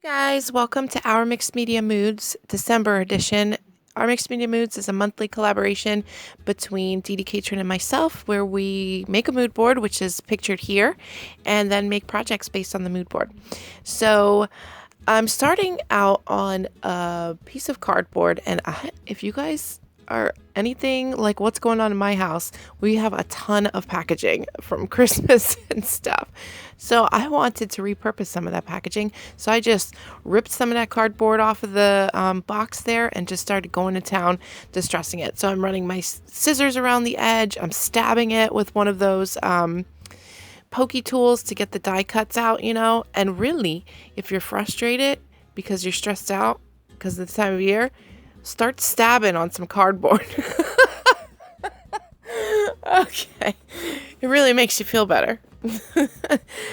Guys, welcome to Our Mixed Media Moods December edition. Our Mixed Media Moods is a monthly collaboration between DeeDee Catron and myself where we make a mood board, which is pictured here, and then make projects based on the mood board. So I'm starting out on a piece of cardboard, and if you guys are anything like what's going on in my house, we have a ton of packaging from Christmas and stuff. So I wanted to repurpose some of that packaging. So I just ripped some of that cardboard off of the box there and just started going to town distressing it. So I'm running my scissors around the edge. I'm stabbing it with one of those pokey tools to get the die cuts out, and really, if you're frustrated because you're stressed out because of the time of year, start stabbing on some cardboard. Okay, it really makes you feel better.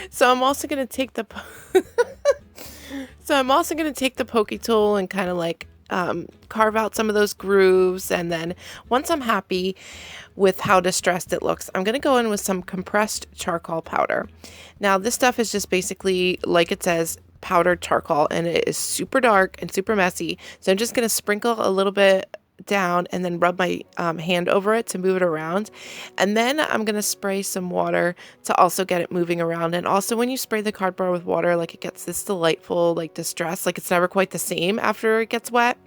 So I'm also going to take the pokey tool and kind of like carve out some of those grooves, and then once I'm happy with how distressed it looks, I'm going to go in with some compressed charcoal powder. Now this stuff is just basically, like it says, powdered charcoal, and it is super dark and super messy, so I'm just going to sprinkle a little bit down and then rub my hand over it to move it around, and then I'm going to spray some water to also get it moving around. And also, when you spray the cardboard with water, like, it gets this delightful like distress, like it's never quite the same after it gets wet.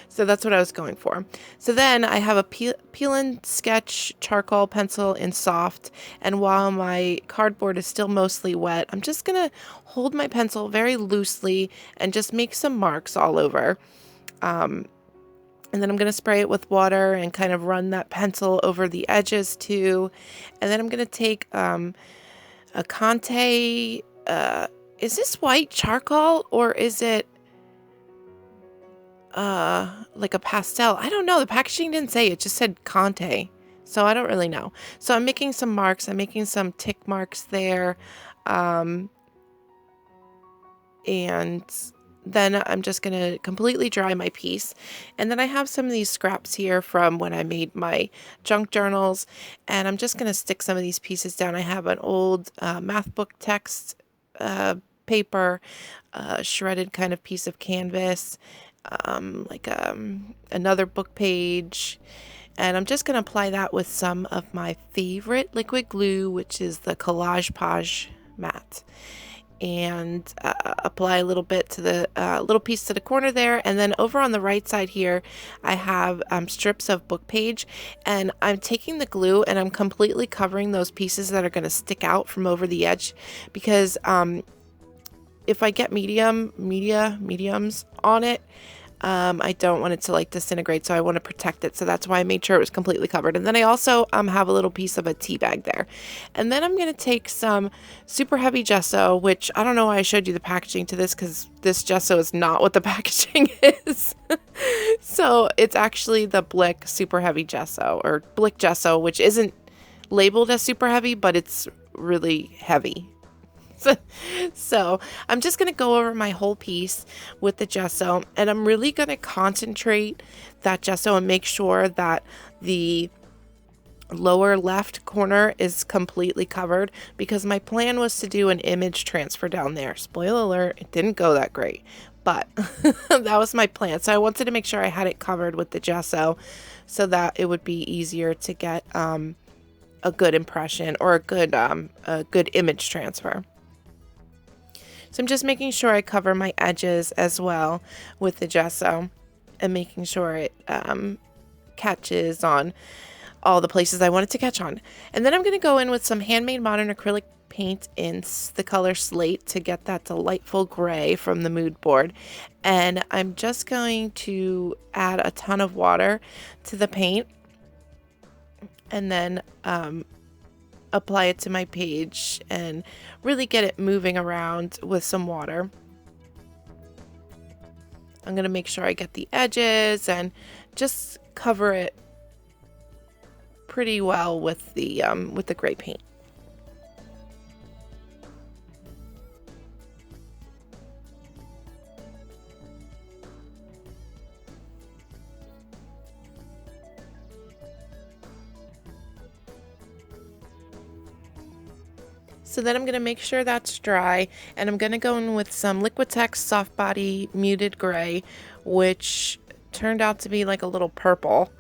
So that's what I was going for. So then I have a peel and sketch charcoal pencil in soft, and while my cardboard is still mostly wet, I'm just gonna hold my pencil very loosely and just make some marks all over. And then I'm going to spray it with water and kind of run that pencil over the edges too. And then I'm going to take a Conte, is this white charcoal or is it like a pastel? I don't know. The packaging didn't say. It just said Conte. So I don't really know. So I'm making some marks. I'm making some tick marks there. And then I'm just going to completely dry my piece. And then I have some of these scraps here from when I made my junk journals, and I'm just going to stick some of these pieces down. I have an old math book text paper, shredded kind of piece of canvas, another book page, and I'm just going to apply that with some of my favorite liquid glue, which is the Collage Page matte, and apply a little bit to the little piece to the corner there. And then over on the right side here, I have strips of book page, and I'm taking the glue and I'm completely covering those pieces that are going to stick out from over the edge, because if I get mediums on it, I don't want it to like disintegrate, so I want to protect it. So that's why I made sure it was completely covered. And then I also have a little piece of a tea bag there. And then I'm going to take some super heavy gesso, which I don't know why I showed you the packaging to this, because this gesso is not what the packaging is. So it's actually the Blick super heavy gesso, or Blick gesso, which isn't labeled as super heavy, but it's really heavy. So I'm just going to go over my whole piece with the gesso, and I'm really going to concentrate that gesso and make sure that the lower left corner is completely covered, because my plan was to do an image transfer down there. Spoiler alert, it didn't go that great, but that was my plan. So I wanted to make sure I had it covered with the gesso so that it would be easier to get a good impression, or a good image transfer. So I'm just making sure I cover my edges as well with the gesso, and making sure it catches on all the places I want it to catch on. And then I'm going to go in with some Handmade Modern acrylic paint in the color Slate to get that delightful gray from the mood board. And I'm just going to add a ton of water to the paint, and then apply it to my page and really get it moving around with some water. I'm going to make sure I get the edges and just cover it pretty well with the gray paint. So then I'm going to make sure that's dry, and I'm going to go in with some Liquitex Soft Body Muted Gray, which turned out to be like a little purple.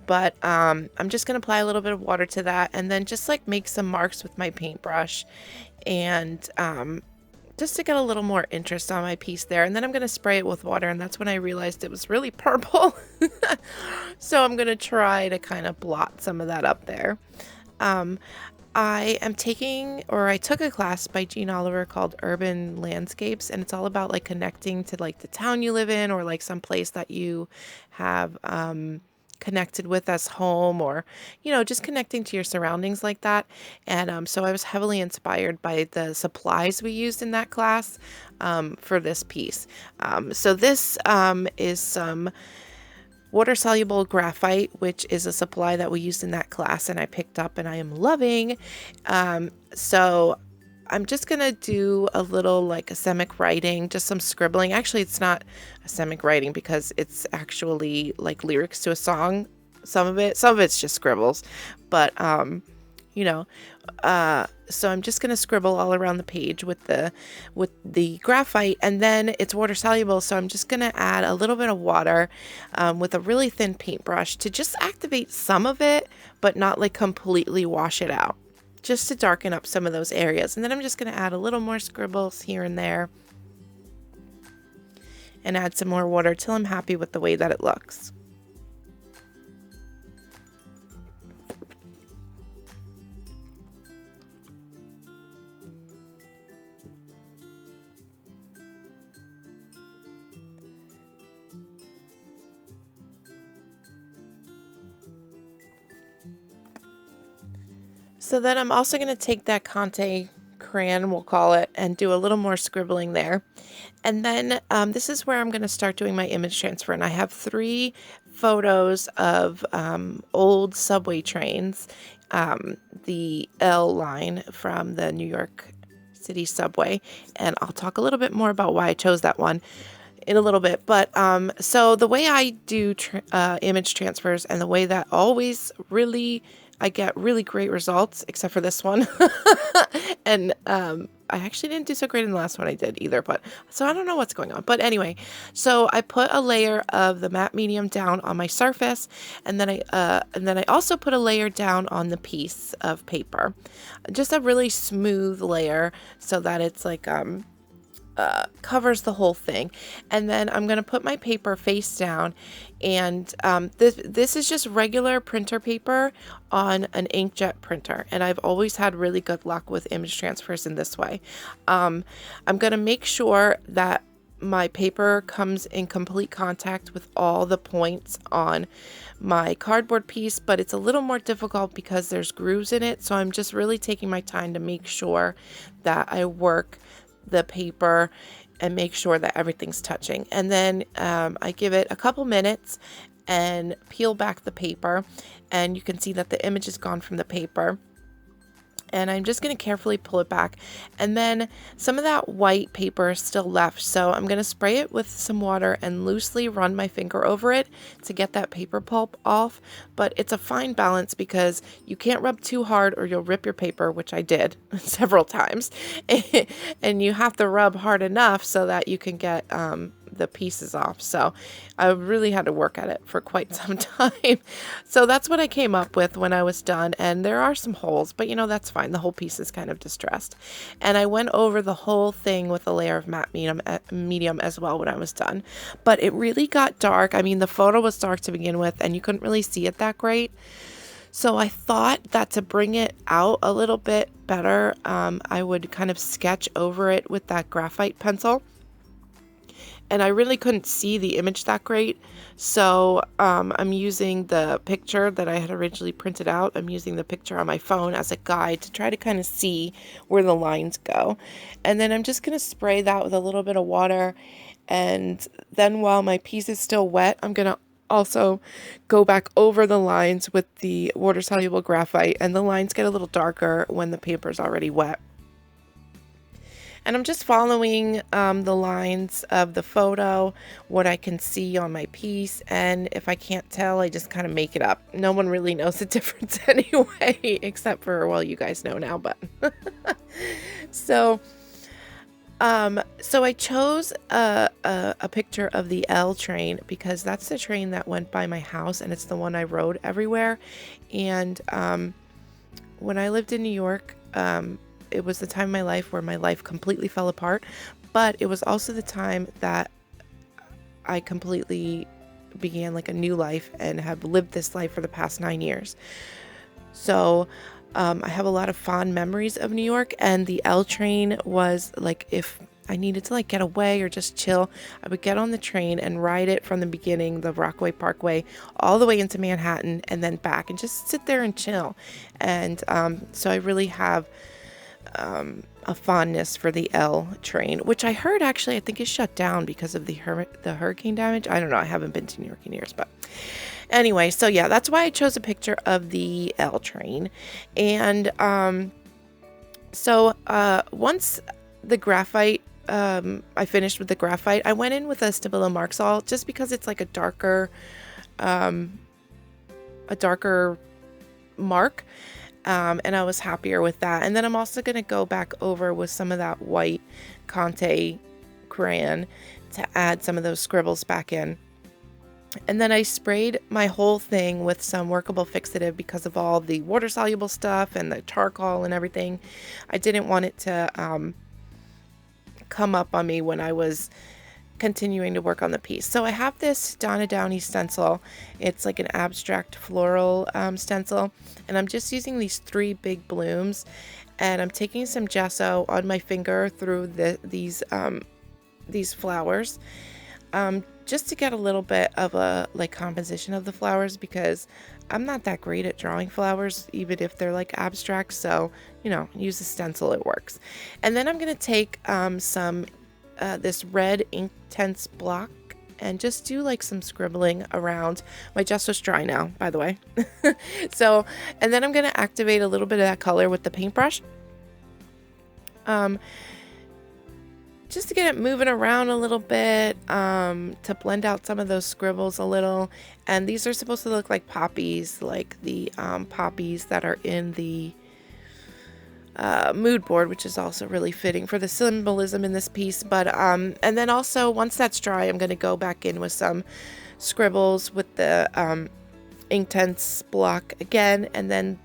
But I'm just going to apply a little bit of water to that, and then just like make some marks with my paintbrush, and just to get a little more interest on my piece there. And then I'm going to spray it with water, and that's when I realized it was really purple. So I'm going to try to kind of blot some of that up there. I took a class by Jean Oliver called Urban Landscapes, and it's all about like connecting to like the town you live in, or like some place that you have connected with as home, or just connecting to your surroundings like that. And so I was heavily inspired by the supplies we used in that class for this piece. So this is some water-soluble graphite, which is a supply that we used in that class and I picked up and I am loving. So I'm just gonna do a little like asemic writing, just some scribbling. Actually, it's not asemic writing because it's actually like lyrics to a song. Some of it's just scribbles, but so I'm just gonna scribble all around the page with the graphite, and then it's water soluble, so I'm just gonna add a little bit of water with a really thin paintbrush to just activate some of it, but not like completely wash it out, just to darken up some of those areas. And then I'm just gonna add a little more scribbles here and there and add some more water till I'm happy with the way that it looks. So then I'm also going to take that Conte crayon, we'll call it, and do a little more scribbling there. And then this is where I'm going to start doing my image transfer. And I have 3 photos of old subway trains, the L line from the New York City subway. And I'll talk a little bit more about why I chose that one in a little bit. But so the way I do image transfers, and the way that I get really great results, except for this one. And I actually didn't do so great in the last one I did either, but so I don't know what's going on. But anyway, so I put a layer of the matte medium down on my surface, and then I also put a layer down on the piece of paper, just a really smooth layer so that it's like covers the whole thing. And then I'm going to put my paper face down, and this is just regular printer paper on an inkjet printer, and I've always had really good luck with image transfers in this way. I'm going to make sure that my paper comes in complete contact with all the points on my cardboard piece, but it's a little more difficult because there's grooves in it, so I'm just really taking my time to make sure that I work the paper and make sure that everything's touching. And then I give it a couple minutes and peel back the paper, and you can see that the image is gone from the paper. And I'm just going to carefully pull it back, and then some of that white paper is still left, so I'm going to spray it with some water and loosely run my finger over it to get that paper pulp off. But it's a fine balance because you can't rub too hard or you'll rip your paper, which I did several times. And you have to rub hard enough so that you can get the pieces off. So I really had to work at it for quite some time. So that's what I came up with when I was done, and there are some holes, but that's fine. The whole piece is kind of distressed. And I went over the whole thing with a layer of matte medium as well when I was done. But it really got dark. I mean, the photo was dark to begin with, and you couldn't really see it that great. So I thought that to bring it out a little bit better, I would kind of sketch over it with that graphite pencil. And I really couldn't see the image that great. So I'm using the picture that I had originally printed out. I'm using the picture on my phone as a guide to try to kind of see where the lines go. And then I'm just going to spray that with a little bit of water. And then while my piece is still wet, I'm going to also go back over the lines with the water-soluble graphite. And the lines get a little darker when the paper is already wet. And I'm just following the lines of the photo, what I can see on my piece. And if I can't tell, I just kind of make it up. No one really knows the difference anyway, except for, well, you guys know now, but so I chose a picture of the L train because that's the train that went by my house, and it's the one I rode everywhere. And when I lived in New York, it was the time of my life where my life completely fell apart, but it was also the time that I completely began like a new life and have lived this life for the past 9 years. So I have a lot of fond memories of New York, and the L train was like, if I needed to like get away or just chill, I would get on the train and ride it from the beginning, the Rockaway Parkway, all the way into Manhattan and then back and just sit there and chill. And so I really have a fondness for the L train, which I heard actually I think is shut down because of the hurricane damage. I don't know. I haven't been to New York in years, but anyway, so yeah, that's why I chose a picture of the L train. And once the graphite, I finished with the graphite, I went in with a Stabilo Marxol just because it's like a darker mark. And I was happier with that. And then I'm also going to go back over with some of that white Conte crayon to add some of those scribbles back in. And then I sprayed my whole thing with some workable fixative because of all the water soluble stuff and the charcoal and everything. I didn't want it to come up on me when I was continuing to work on the piece. So I have this Donna Downey stencil. It's like an abstract floral stencil, and I'm just using these 3 big blooms, and I'm taking some gesso on my finger through these flowers, just to get a little bit of a like composition of the flowers, because I'm not that great at drawing flowers, even if they're like abstract. So, you know, use a stencil, it works. And then I'm going to take some this red Inktense block and just do like some scribbling around. My gesso's dry now, by the way. So, and then I'm going to activate a little bit of that color with the paintbrush. Just to get it moving around a little bit, to blend out some of those scribbles a little. And these are supposed to look like poppies, like the poppies that are in the mood board, which is also really fitting for the symbolism in this piece. But and then also once that's dry, I'm going to go back in with some scribbles with the Inktense block again, and then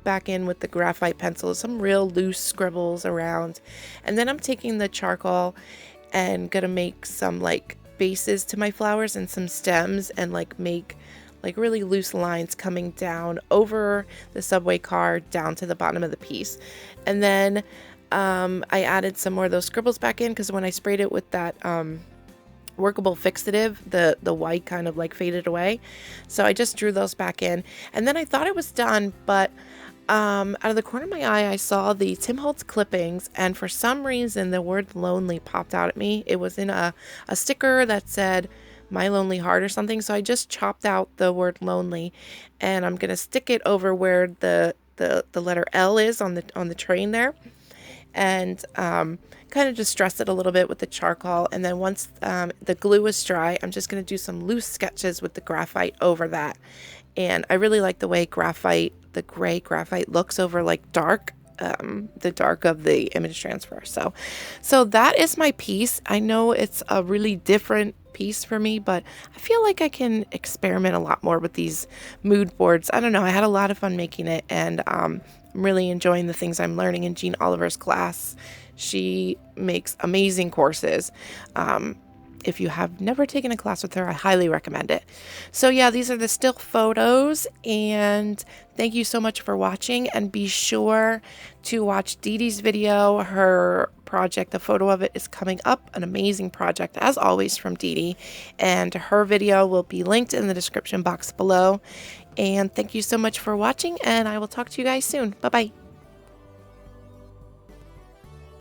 back in with the graphite pencil, some real loose scribbles around. And then I'm taking the charcoal and gonna make some like bases to my flowers and some stems, and like make like really loose lines coming down over the subway car down to the bottom of the piece. And then I added some more of those scribbles back in because when I sprayed it with that workable fixative, the white kind of like faded away. So I just drew those back in, and then I thought it was done, but out of the corner of my eye, I saw the Tim Holtz clippings, and for some reason the word lonely popped out at me. It was in a sticker that said My Lonely Heart or something. So I just chopped out the word lonely, and I'm gonna stick it over where the letter L is on the train there, and kind of distress it a little bit with the charcoal. And then once the glue is dry, I'm just gonna do some loose sketches with the graphite over that. And I really like the way the gray graphite looks over like dark, the dark of the image transfer. So that is my piece. I know it's a really different piece for me, but I feel like I can experiment a lot more with these mood boards. I don't know. I had a lot of fun making it, and I'm really enjoying the things I'm learning in Jean Oliver's class. She makes amazing courses. If you have never taken a class with her, I highly recommend it. So yeah, these are the still photos, and thank you so much for watching, and be sure to watch DeeDee's video. Her project, the photo of it is coming up, an amazing project as always from DeeDee, and her video will be linked in the description box below. And thank you so much for watching, and I will talk to you guys soon. Bye-bye.